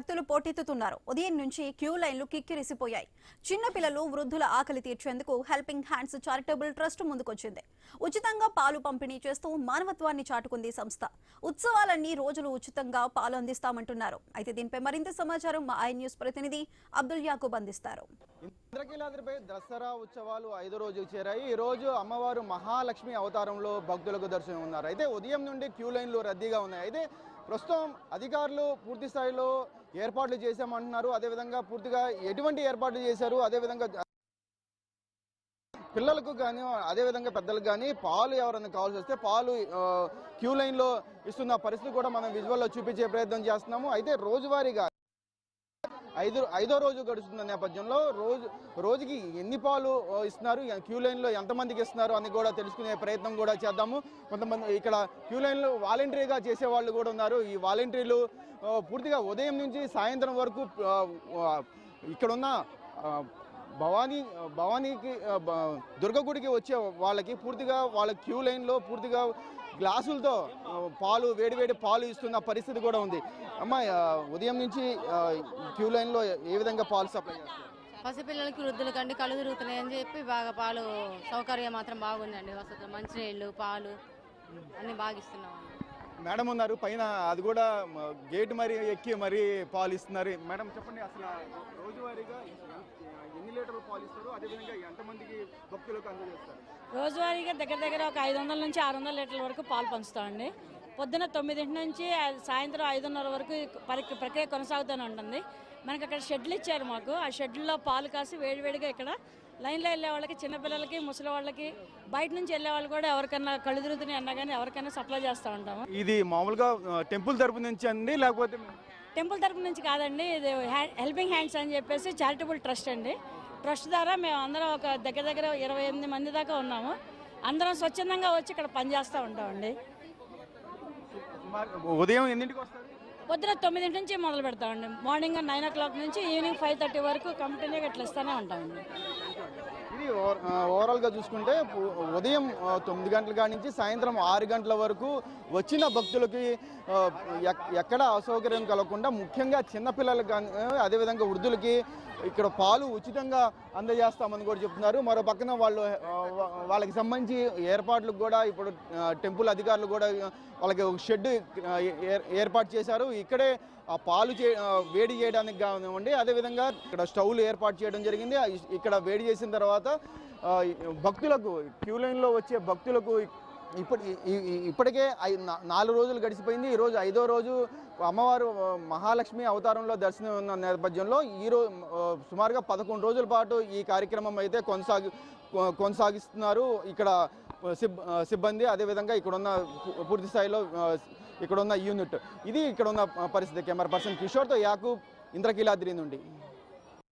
భక్తులు పోటెత్తుతున్నారు. ఉదయం నుంచి క్యూ లైన్లు కిక్కిరిసిపోయాయి. చిన్న పిల్లలు, వృద్ధుల ఆకలి తీర్చేందుకు హెల్పింగ్ హ్యాండ్స్ చారిటబుల్ ట్రస్ట్ ముందుకొచ్చింది. ఉచితంగా పాలు పంపిణీ చేస్తూ మానవత్వాన్ని చాటుకుంది సంస్థ. ఉత్సవాలన్నీ రోజులు ఉచితంగా పాలు అందిస్తామంటున్నారు. అయితే దీనిపై మరింత సమాచారం మా ఐ న్యూస్ ప్రతినిధి అబ్దుల్ యాకూబ్ అందిస్తారు. ఇంద్రకీలాద్రిపై దసరా ఉత్సవాలు 5వ రోజుకు చేరాయి. ఈ రోజు అమ్మవారు మహాలక్ష్మి అవతారంలో భక్తులకు దర్శనం ఉన్నారు. అయితే ఉదయం నుండి క్యూ లైన్లు రద్దీగా ఉన్నాయి. అయితే ప్రస్తుతం అధికారులు పూర్తి స్థాయిలో ఏర్పాట్లు చేశామంటున్నారు. అదేవిధంగా పూర్తిగా ఎటువంటి ఏర్పాట్లు చేశారు, అదేవిధంగా పిల్లలకు కానీ అదేవిధంగా పెద్దలకు కానీ పాలు ఎవరైనా కావాల్సి వస్తే పాలు క్యూ లైన్లో ఇస్తున్న పరిస్థితి కూడా మనం విజువల్లో చూపించే ప్రయత్నం చేస్తున్నాము. అయితే రోజువారీగా ఐదో రోజు గడుస్తున్న నేపథ్యంలో రోజుకి ఎన్ని పాలు ఇస్తున్నారు, క్యూ లైన్లో ఎంతమందికి ఇస్తున్నారు అని కూడా తెలుసుకునే ప్రయత్నం కూడా చేద్దాము. కొంతమంది ఇక్కడ క్యూ లైన్లో వాలంటరీగా చేసే వాళ్ళు కూడా ఉన్నారు. ఈ వాలంటీర్లు పూర్తిగా ఉదయం నుంచి సాయంత్రం వరకు ఇక్కడున్న భవానీకి దుర్గగుడికి వచ్చే వాళ్ళకి పూర్తిగా వాళ్ళ క్యూ లైన్లో పూర్తిగా గ్లాసులతో పాలు వేడివేడి పాలు ఇస్తున్న పరిస్థితి కూడా ఉంది. అమ్మ, ఉదయం నుంచి క్యూ లైన్లో ఏ విధంగా పాలు సప్లై చేస్తారు? పసిపిల్లలకి, వృద్ధులకి అండి కళ్ళు తిరుగుతున్నాయని చెప్పి బాగా పాలు సౌకర్యం మాత్రం బాగుందండి. వసతులు, మంచినీళ్ళు, పాలు అన్నీ బాగా ఇస్తున్నామండి. మేడం ఉన్నారు పైన, అది కూడా గేట్ మరి ఎక్కి మరి పాలు ఇస్తున్నారు. మేడం చెప్పండి, అసలు రోజువారీగా ఎన్ని లీటర్లు పాలు ఇస్తారు, అదేవిధంగా ఎంతమందికి భక్తులకు అందజేస్తారు? రోజువారీగా దగ్గర ఒక 500 నుంచి 600 లీటర్ల వరకు పాలు పంచుతామండి. పొద్దున 9 నుంచి సాయంత్రం 5:30 వరకు ప్రక్రియ కొనసాగుతూనే ఉంటుంది. మనకి అక్కడ షెడ్లు ఇచ్చారు మాకు. ఆ షెడ్లలో పాలు కాసి వేడివేడిగా ఇక్కడ లైన్లో వెళ్ళే వాళ్ళకి, చిన్నపిల్లలకి, ముసలి వాళ్ళకి, బయట నుంచి వెళ్ళే వాళ్ళు కూడా ఎవరికైనా కళ్ళు తిరుగుతున్నాయి అన్నా కానీ ఎవరికైనా సప్లై చేస్తూ ఉంటాము. ఇది మామూలుగా టెంపుల్ తరపు నుంచి అండి, లేకపోతే టెంపుల్ తరపు నుంచి కాదండి, ఇది హెల్పింగ్ హ్యాండ్స్ అని చెప్పేసి చారిటబుల్ ట్రస్ట్ అండి. ట్రస్ట్ ద్వారా మేము అందరం ఒక దగ్గర 28 మంది దాకా ఉన్నాము. అందరం స్వచ్ఛందంగా వచ్చి ఇక్కడ పనిచేస్తూ ఉంటామండి. ఉదయం ఎన్నింటికి వస్తారు? పొద్దున 9 నుంచి మొదలు పెడతామండి. మార్నింగ్ 9 o'clock నుంచి ఈవినింగ్ 5:30 వరకు కంటిన్యూగా ఇట్లా ఇస్తూనే ఉంటామండి. ఇది ఓవరాల్గా చూసుకుంటే ఉదయం 9 గంటల కాడి నుంచి సాయంత్రం 6 గంటల వరకు వచ్చిన భక్తులకి ఎక్కడ అసౌకర్యం కలగకుండా, ముఖ్యంగా చిన్నపిల్లలకు కానీ అదేవిధంగా వృద్ధులకి ఇక్కడ పాలు ఉచితంగా అందజేస్తామని కూడా చెప్తున్నారు. మరో పక్కన వాళ్ళకి సంబంధించి ఏర్పాట్లకు కూడా ఇప్పుడు టెంపుల్ అధికారులు కూడా వాళ్ళకి ఒక షెడ్ ఏర్పాటు చేశారు. ఇక్కడే ఆ పాలు వేడి చేయడానికి కానివ్వండి, అదేవిధంగా ఇక్కడ స్టవ్లు ఏర్పాటు చేయడం జరిగింది. ఇక్కడ వేడి చేసిన తర్వాత భక్తులకు, క్యూ లైన్లో వచ్చే భక్తులకు ఇప్పటికే 4 రోజులు గడిచిపోయింది. ఈరోజు 5వ రోజు అమ్మవారు మహాలక్ష్మి అవతారంలో దర్శనం ఉన్న నేపథ్యంలో ఈరోజు సుమారుగా 11 రోజుల పాటు ఈ కార్యక్రమం అయితే కొనసాగిస్తున్నారు ఇక్కడ సిబ్బంది, అదేవిధంగా ఇక్కడున్న పూర్తి స్థాయిలో ఇక్కడున్న యూనిట్. ఇది ఇక్కడున్న పరిస్థితి. కెమెరా పర్సన్ కిషోర్తో యాకూబ్, ఇంద్రకీలాద్రి నుండి.